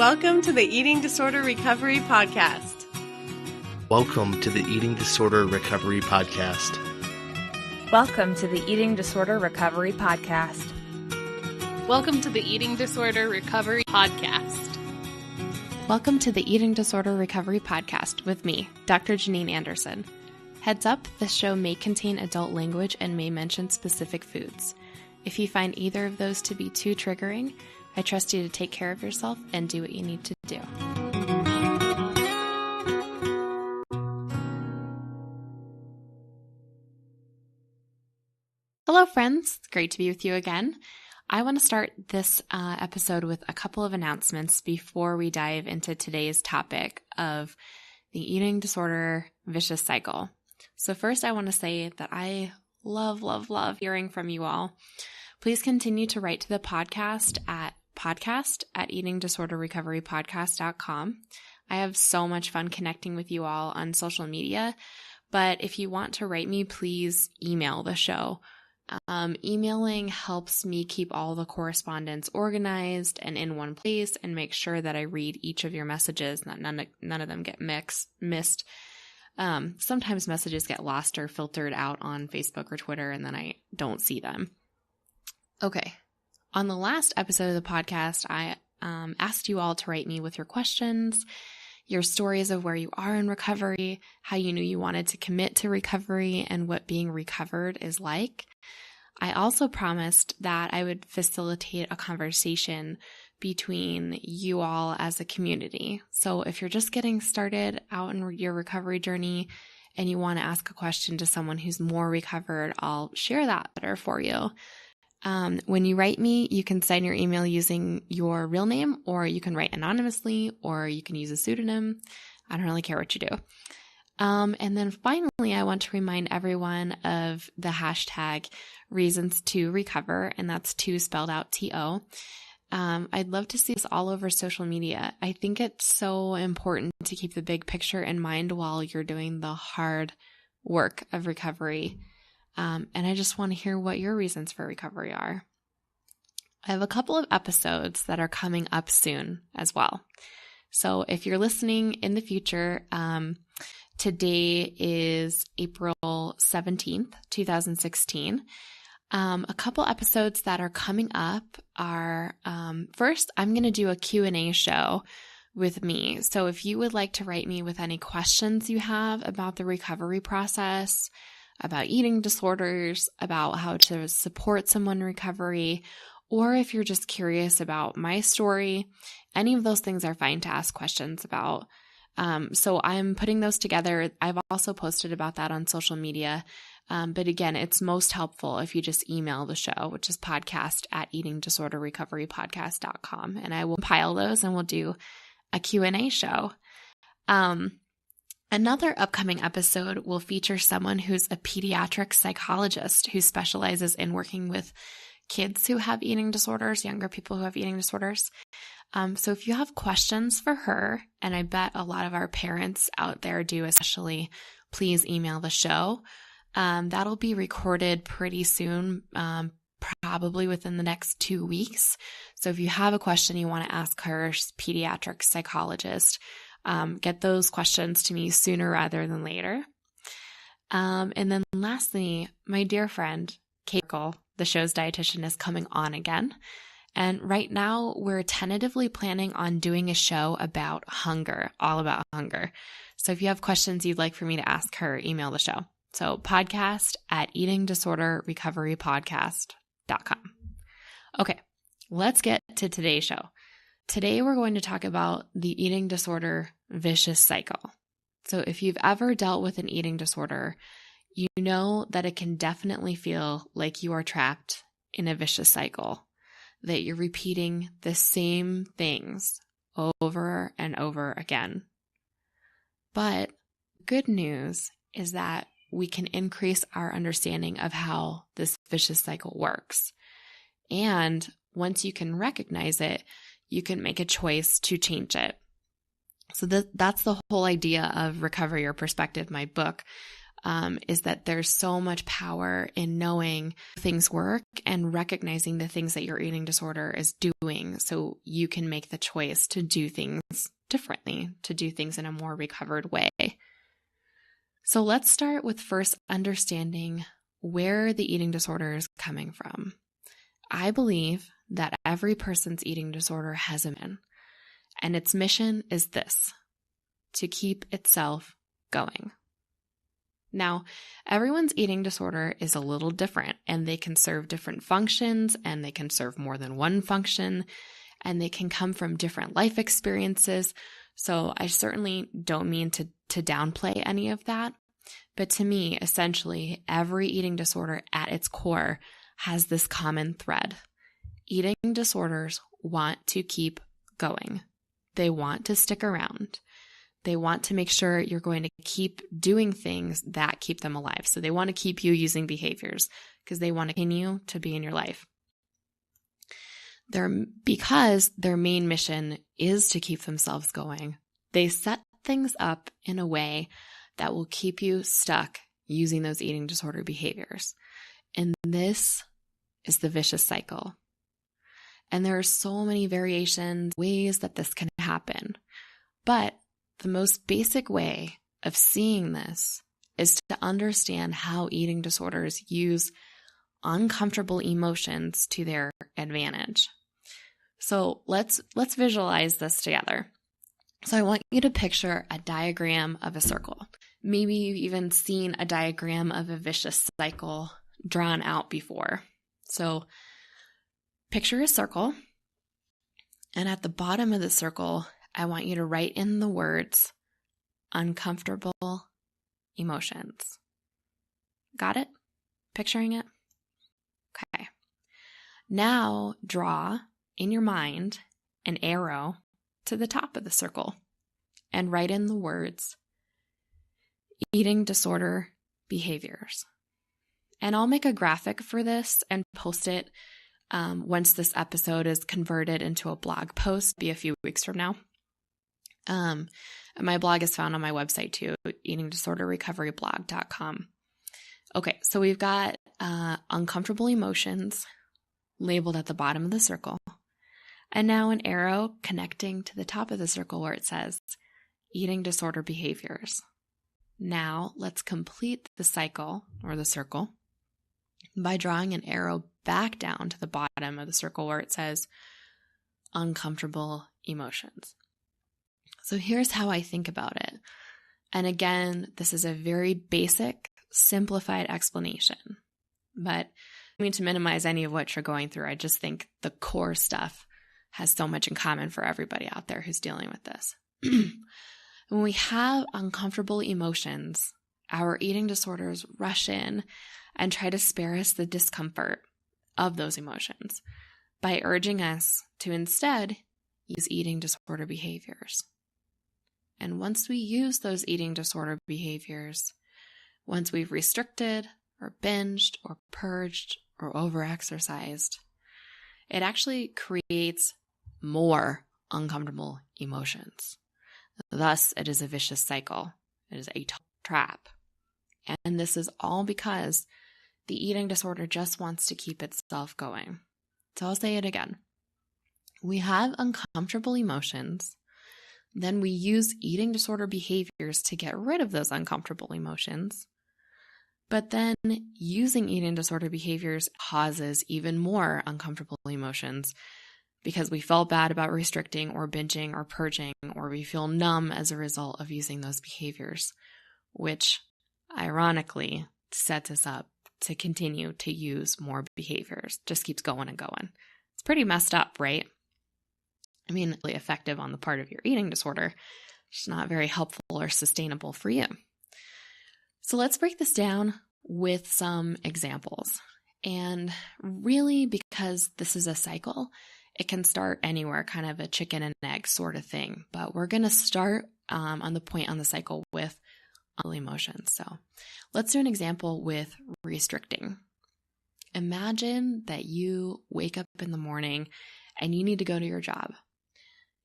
Welcome to the Eating Disorder Recovery Podcast. Welcome to the Eating Disorder Recovery Podcast. Welcome to the Eating Disorder Recovery Podcast. Welcome to the Eating Disorder Recovery Podcast. Welcome to the Eating Disorder Recovery Podcast with me, Dr. Janine Anderson. Heads up, this show may contain adult language and may mention specific foods. If you find either of those to be too triggering, I trust you to take care of yourself and do what you need to do. Hello, friends. It's great to be with you again. I want to start this episode with a couple of announcements before we dive into today's topic of the eating disorder vicious cycle. So first, I want to say that I love hearing from you all. Please continue to write to the podcast at eatingdisorderrecoverypodcast.com. I have so much fun connecting with you all on social media, but if you want to write me, please email the show. Emailing helps me keep all the correspondence organized and in one place and make sure that I read each of your messages, that none of them get missed. Sometimes messages get lost or filtered out on Facebook or Twitter, and then I don't see them. Okay. On the last episode of the podcast, I asked you all to write me with your questions, your stories of where you are in recovery, how you knew you wanted to commit to recovery, and what being recovered is like. I also promised that I would facilitate a conversation between you all as a community. So if you're just getting started out in your recovery journey and you want to ask a question to someone who's more recovered, I'll share that better for you. When you write me, you can sign your email using your real name, or you can write anonymously, or you can use a pseudonym. I don't really care what you do. And then finally, I want to remind everyone of the hashtag reasons to recover, and that's 2 spelled out T-O. I'd love to see this all over social media. I think it's so important to keep the big picture in mind while you're doing the hard work of recovery. And I just want to hear what your reasons for recovery are. I have a couple of episodes that are coming up soon as well. So if you're listening in the future, today is April 17th, 2016. A couple episodes that are coming up are, first, I'm going to do a Q&A show with me. So if you would like to write me with any questions you have about the recovery process, about eating disorders, about how to support someone in recovery, or if you're just curious about my story, any of those things are fine to ask questions about. So I'm putting those together. I've also posted about that on social media. But again, it's most helpful if you just email the show, which is podcast@eatingdisorderrecoverypodcast.com. And I will compile those and we'll do a Q&A show. Another upcoming episode will feature someone who's a pediatric psychologist who specializes in working with kids who have eating disorders, younger people who have eating disorders. So if you have questions for her, and I bet a lot of our parents out there do especially, please email the show. That'll be recorded pretty soon, probably within the next 2 weeks. So if you have a question you want to ask her, she's a pediatric psychologist, get those questions to me sooner rather than later. And then lastly, my dear friend, Kate, the show's dietitian, is coming on again. And right now we're tentatively planning on doing a show about hunger, all about hunger. So if you have questions you'd like for me to ask her, email the show. So podcast@eatingdisorderrecoverypodcast.com. Okay, let's get to today's show. Today, we're going to talk about the eating disorder vicious cycle. So if you've ever dealt with an eating disorder, you know that it can definitely feel like you are trapped in a vicious cycle, that you're repeating the same things over and over again. But good news is that we can increase our understanding of how this vicious cycle works. And once you can recognize it, you can make a choice to change it. So that's the whole idea of Recover Your Perspective, my book. is that there's so much power in knowing things work and recognizing the things that your eating disorder is doing so you can make the choice to do things differently, to do things in a more recovered way. So let's start with first understanding where the eating disorder is coming from. I believe that every person's eating disorder has a mission, and its mission is this: to keep itself going. Now, everyone's eating disorder is a little different, and they can serve different functions, and they can serve more than one function, and they can come from different life experiences. So I certainly don't mean to downplay any of that. But to me, essentially, every eating disorder at its core has this common thread. Eating disorders want to keep going. They want to stick around. They want to make sure you're going to keep doing things that keep them alive. So they want to keep you using behaviors because they want to continue to be in your life. Because their main mission is to keep themselves going, they set things up in a way that will keep you stuck using those eating disorder behaviors. And this is the vicious cycle. And there are so many variations, ways that this can happen. But the most basic way of seeing this is to understand how eating disorders use uncomfortable emotions to their advantage. So let's visualize this together. So I want you to picture a diagram of a circle. Maybe you've even seen a diagram of a vicious cycle drawn out before. So picture a circle, and at the bottom of the circle, I want you to write in the words uncomfortable emotions. Got it? Picturing it? Okay. Now draw in your mind an arrow to the top of the circle and write in the words eating disorder behaviors. And I'll make a graphic for this and post it once this episode is converted into a blog post, be a few weeks from now. My blog is found on my website too, eatingdisorderrecoveryblog.com. Okay, so we've got uncomfortable emotions labeled at the bottom of the circle, and now an arrow connecting to the top of the circle where it says eating disorder behaviors. Now let's complete the cycle or the circle by drawing an arrow back down to the bottom of the circle where it says uncomfortable emotions. So here's how I think about it. And again, this is a very basic, simplified explanation. But I mean to minimize any of what you're going through. I just think the core stuff has so much in common for everybody out there who's dealing with this. When we have uncomfortable emotions, our eating disorders rush in and try to spare us the discomfort of those emotions by urging us to instead use eating disorder behaviors. And once we use those eating disorder behaviors, once we've restricted or binged or purged or overexercised, it actually creates more uncomfortable emotions. Thus, it is a vicious cycle. It is a trap. And this is all because the eating disorder just wants to keep itself going. So I'll say it again. We have uncomfortable emotions. Then we use eating disorder behaviors to get rid of those uncomfortable emotions. But then using eating disorder behaviors causes even more uncomfortable emotions because we felt bad about restricting or binging or purging, or we feel numb as a result of using those behaviors, which ironically sets us up to continue to use more behaviors. Just keeps going and going. It's pretty messed up, right? I mean, really effective on the part of your eating disorder. It's not very helpful or sustainable for you. So let's break this down with some examples. And really, because this is a cycle, it can start anywhere, kind of a chicken and egg sort of thing. But we're going to start on the point on the cycle with emotions. So let's do an example with restricting. Imagine that you wake up in the morning and you need to go to your job.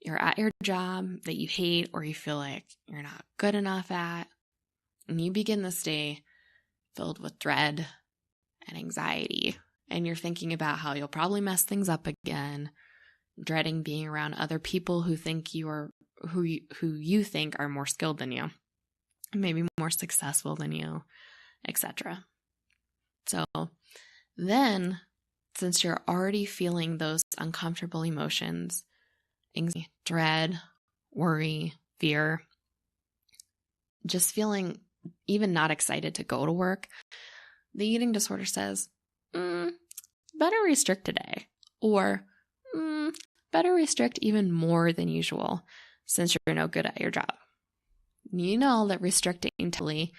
You're at your job that you hate or you feel like you're not good enough at, and you begin this day filled with dread and anxiety. And you're thinking about how you'll probably mess things up again, dreading being around other people who think who you think are more skilled than you, maybe more successful than you, etc. So then, since you're already feeling those uncomfortable emotions, anxiety, dread, worry, fear, just feeling even not excited to go to work, the eating disorder says, better restrict today, or better restrict even more than usual since you're no good at your job. You know that restricting totally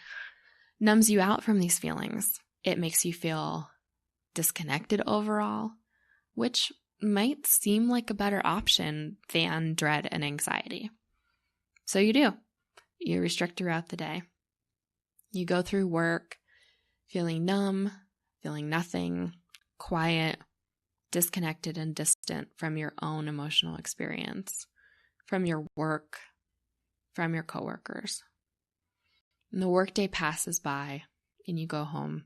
numbs you out from these feelings. It makes you feel disconnected overall, which might seem like a better option than dread and anxiety. So you do. You restrict throughout the day. You go through work feeling numb, feeling nothing, quiet, disconnected and distant from your own emotional experience, from your work, from your coworkers. And the workday passes by and you go home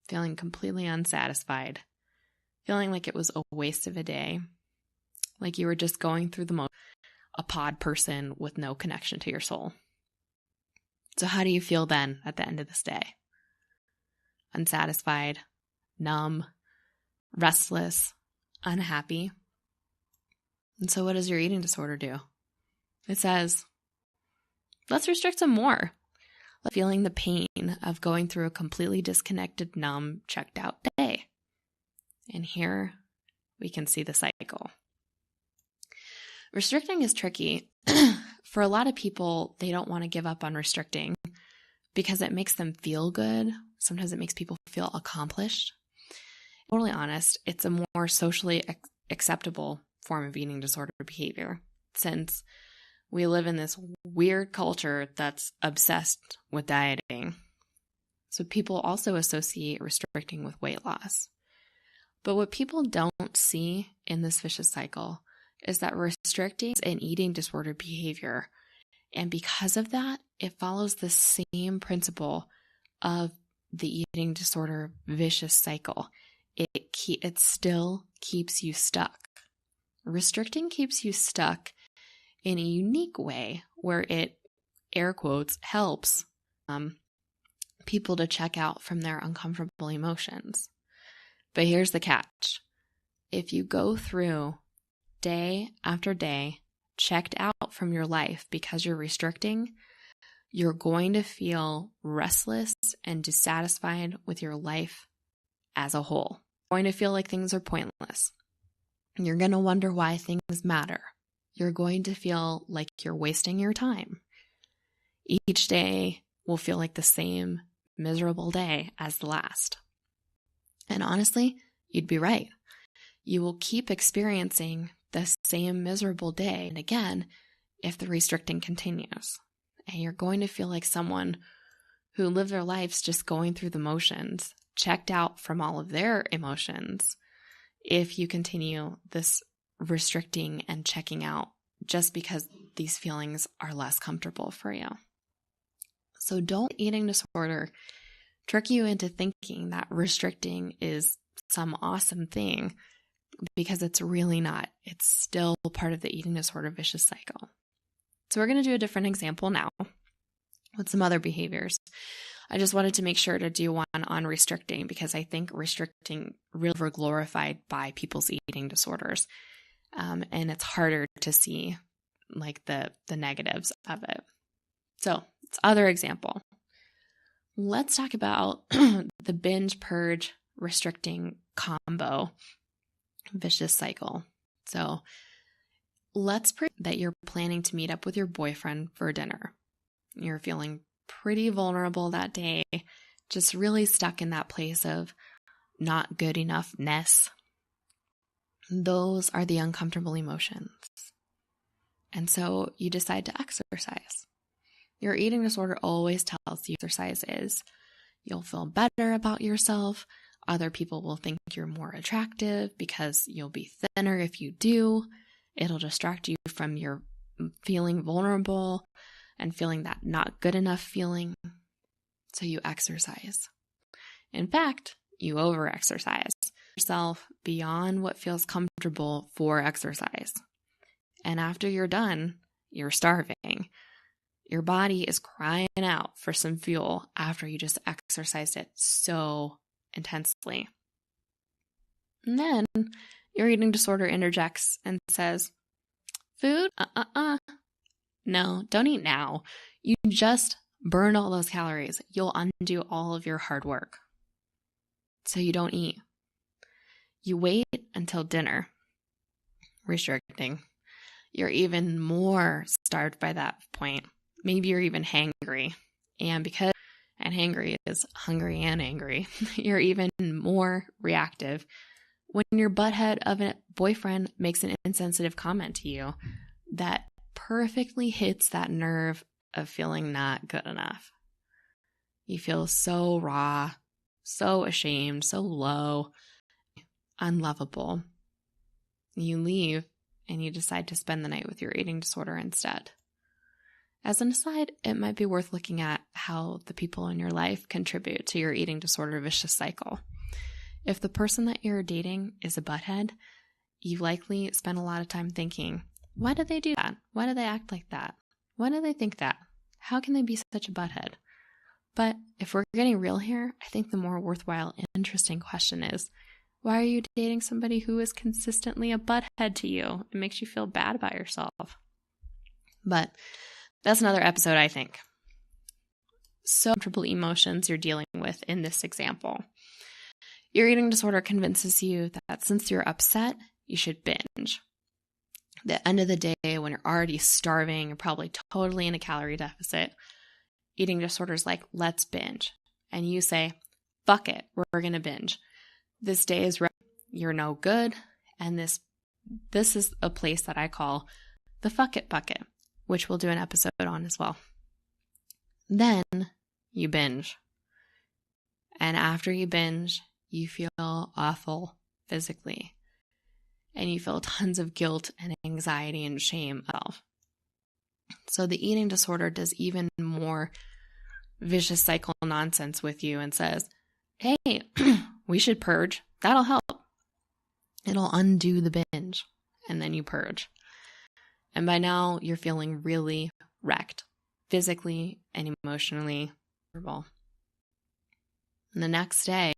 feeling completely unsatisfied, feeling like it was a waste of a day, like you were just going through a pod person with no connection to your soul. So how do you feel then at the end of this day? Unsatisfied, numb, restless, unhappy. And so what does your eating disorder do? It says, let's restrict some more. Feeling the pain of going through a completely disconnected, numb, checked out day. And here we can see the cycle. Restricting is tricky. For a lot of people, they don't want to give up on restricting because it makes them feel good. Sometimes it makes people feel accomplished. Totally honest, it's a more socially acceptable form of eating disorder behavior since we live in this weird culture that's obsessed with dieting. So people also associate restricting with weight loss. But what people don't see in this vicious cycle is that restricting is an eating disorder behavior. And because of that, it follows the same principle of the eating disorder vicious cycle. It still keeps you stuck. Restricting keeps you stuck in a unique way where it, air quotes, helps people to check out from their uncomfortable emotions. But here's the catch. If you go through day after day, checked out from your life because you're restricting, you're going to feel restless and dissatisfied with your life as a whole. You're going to feel like things are pointless. You're going to wonder why things matter. You're going to feel like you're wasting your time. Each day will feel like the same miserable day as the last. And honestly, you'd be right. You will keep experiencing the same miserable day and again if the restricting continues. And you're going to feel like someone who lived their lives just going through the motions, checked out from all of their emotions, if you continue this restricting and checking out just because these feelings are less comfortable for you. So don't eating disorder trick you into thinking that restricting is some awesome thing, because it's really not. It's still part of the eating disorder vicious cycle. So we're going to do a different example now with some other behaviors. I just wanted to make sure to do one on restricting because I think restricting really glorified by people's eating disorders. And it's harder to see like the negatives of it. So it's other example. Let's talk about the binge purge restricting combo vicious cycle. So let's pretend that you're planning to meet up with your boyfriend for dinner. You're feeling pretty vulnerable that day, just really stuck in that place of not good enoughness. Those are the uncomfortable emotions. And so you decide to exercise. Your eating disorder always tells you exercise is. You'll feel better about yourself. Other people will think you're more attractive because you'll be thinner if you do. It'll distract you from your feeling vulnerable and feeling that not good enough feeling. So you exercise. In fact, you overexercise yourself beyond what feels comfortable for exercise. And after you're done, you're starving. Your body is crying out for some fuel after you just exercised it so intensely. And then your eating disorder interjects and says, food? No, don't eat now. You just burn all those calories. You'll undo all of your hard work. So you don't eat. You wait until dinner, restricting. You're even more starved by that point. Maybe you're even hangry. And hangry is hungry and angry, you're even more reactive when your butthead of a boyfriend makes an insensitive comment to you that perfectly hits that nerve of feeling not good enough. You feel so raw, so ashamed, so low, unlovable. You leave and you decide to spend the night with your eating disorder instead. As an aside, it might be worth looking at how the people in your life contribute to your eating disorder vicious cycle. If the person that you're dating is a butthead, you likely spend a lot of time thinking, why do they do that? Why do they act like that? Why do they think that? How can they be such a butthead? But if we're getting real here, I think the more worthwhile and interesting question is, why are you dating somebody who is consistently a butthead to you? It makes you feel bad about yourself. But that's another episode, I think. So comfortable emotions you're dealing with in this example. Your eating disorder convinces you that since you're upset, you should binge. At the end of the day, when you're already starving, you're probably totally in a calorie deficit, eating disorder's like, let's binge. And you say, fuck it, we're going to binge. This day is right, you're no good, and this is a place that I call the fuck it bucket, which we'll do an episode on as well. Then you binge. And after you binge, you feel awful physically. And you feel tons of guilt and anxiety and shame of. So the eating disorder does even more vicious cycle nonsense with you and says, hey, we should purge. That'll help. It'll undo the binge. And then you purge. And by now, you're feeling really wrecked, physically and emotionally. And the next day,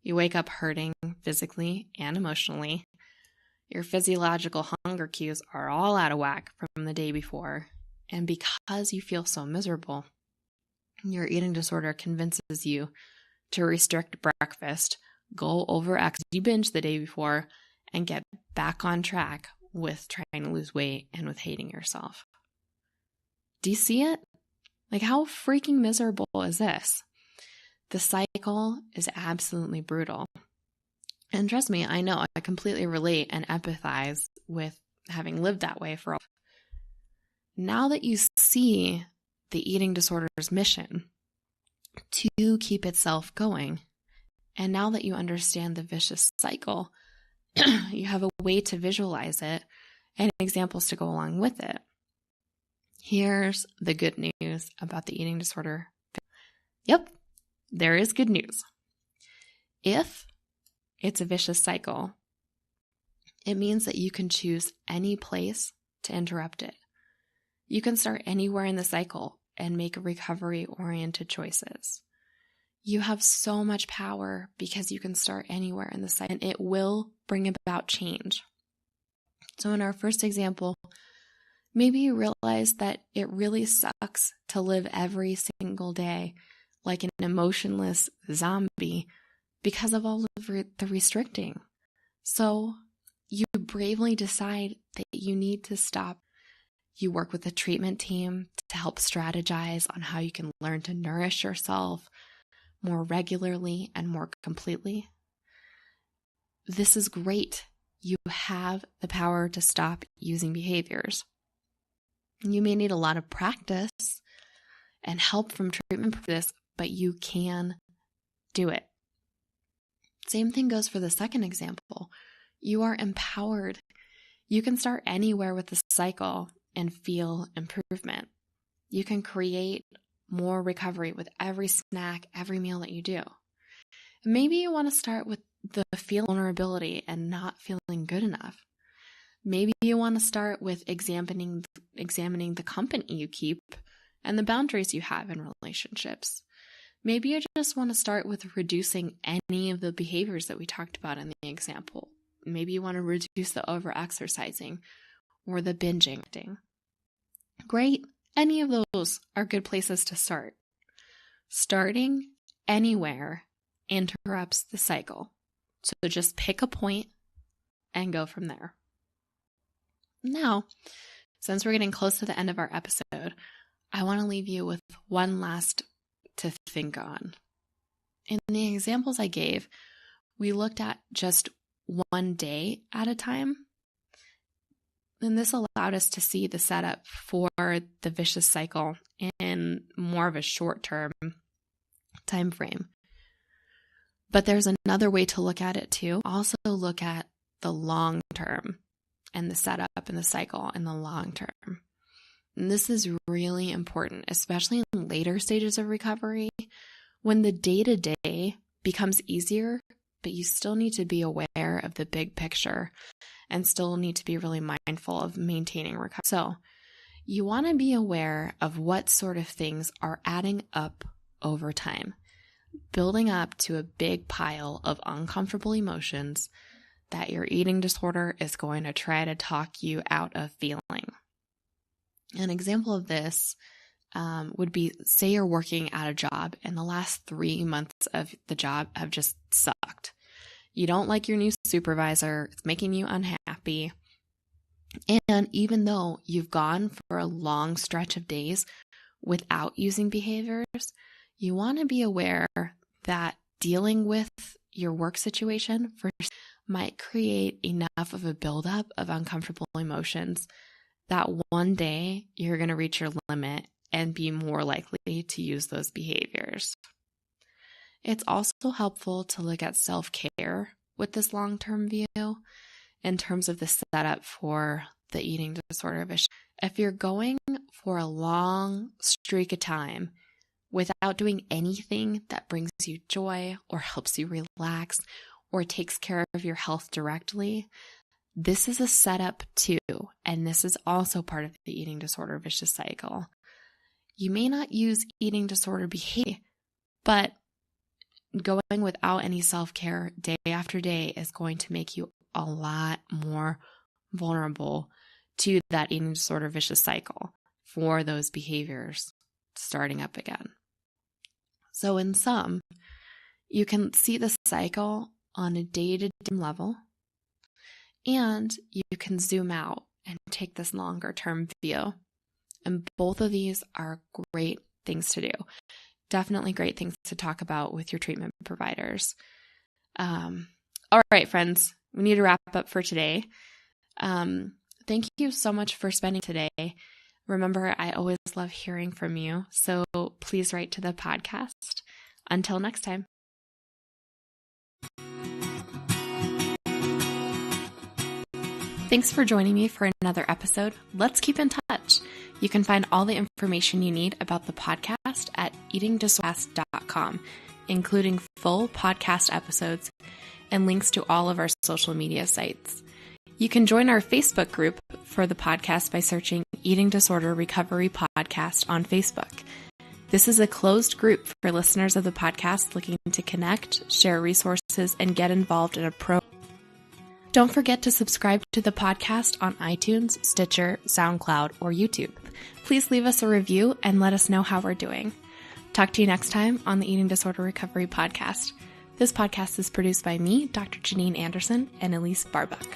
you wake up hurting physically and emotionally. Your physiological hunger cues are all out of whack from the day before. And because you feel so miserable, your eating disorder convinces you to restrict breakfast, go over you binge the day before, and get back on track with trying to lose weight and with hating yourself. Do you see it? Like, how freaking miserable is this? The cycle is absolutely brutal. And trust me, I know, I completely relate and empathize with having lived that way for a while. Now that you see the eating disorder's mission to keep itself going, and now that you understand the vicious cycle, you have a way to visualize it and examples to go along with it. Here's the good news about the eating disorder. Yep, there is good news. If it's a vicious cycle, it means that you can choose any place to interrupt it. You can start anywhere in the cycle and make recovery-oriented choices. You have so much power because you can start anywhere in the cycle, and it will bring about change. So in our first example, maybe you realize that it really sucks to live every single day like an emotionless zombie because of all of the restricting. So you bravely decide that you need to stop. You work with a treatment team to help strategize on how you can learn to nourish yourself more regularly and more completely. This is great. You have the power to stop using behaviors. You may need a lot of practice and help from treatment for this, but you can do it. Same thing goes for the second example. You are empowered. You can start anywhere with the cycle and feel improvement. You can create more recovery with every snack, every meal that you do. Maybe you want to start with the feeling of vulnerability and not feeling good enough. Maybe you want to start with examining the company you keep and the boundaries you have in relationships. Maybe you just want to start with reducing any of the behaviors that we talked about in the example. Maybe you want to reduce the over-exercising or the binging. Great. Any of those are good places to start. Starting anywhere interrupts the cycle. So just pick a point and go from there. Now, since we're getting close to the end of our episode, I want to leave you with one last to think on. In the examples I gave, we looked at just one day at a time. And this allowed us to see the setup for the vicious cycle in more of a short-term time frame. But there's another way to look at it too. Also look at the long term and the setup and the cycle in the long term. And this is really important, especially in later stages of recovery, when the day-to-day becomes easier, but you still need to be aware of the big picture and still need to be really mindful of maintaining recovery. So you want to be aware of what sort of things are adding up over time, building up to a big pile of uncomfortable emotions that your eating disorder is going to try to talk you out of feeling. An example of this would be, say you're working at a job and the last 3 months of the job have just sucked. You don't like your new supervisor, it's making you unhappy. And even though you've gone for a long stretch of days without using behaviors, you want to be aware that dealing with your work situation first might create enough of a buildup of uncomfortable emotions that one day you're going to reach your limit and be more likely to use those behaviors. It's also helpful to look at self-care with this long-term view in terms of the setup for the eating disorder. If you're going for a long streak of time without doing anything that brings you joy or helps you relax or takes care of your health directly, this is a setup too, and this is also part of the eating disorder vicious cycle. You may not use eating disorder behavior, but going without any self-care day after day is going to make you a lot more vulnerable to that eating disorder vicious cycle for those behaviors starting up again. So in sum, you can see the cycle on a day-to-day level, and you can zoom out and take this longer term view. And both of these are great things to do. Definitely great things to talk about with your treatment providers. All right, friends, we need to wrap up for today. Thank you so much for spending today. Remember, I always love hearing from you, so please write to the podcast. Until next time. Thanks for joining me for another episode. Let's keep in touch. You can find all the information you need about the podcast at eatingdisordercast.com, including full podcast episodes and links to all of our social media sites. You can join our Facebook group for the podcast by searching Eating Disorder Recovery Podcast on Facebook. This is a closed group for listeners of the podcast looking to connect, share resources, and get involved in a Don't forget to subscribe to the podcast on iTunes, Stitcher, SoundCloud, or YouTube. Please leave us a review and let us know how we're doing. Talk to you next time on the Eating Disorder Recovery Podcast. This podcast is produced by me, Dr. Janine Anderson, and Elise Barbuck.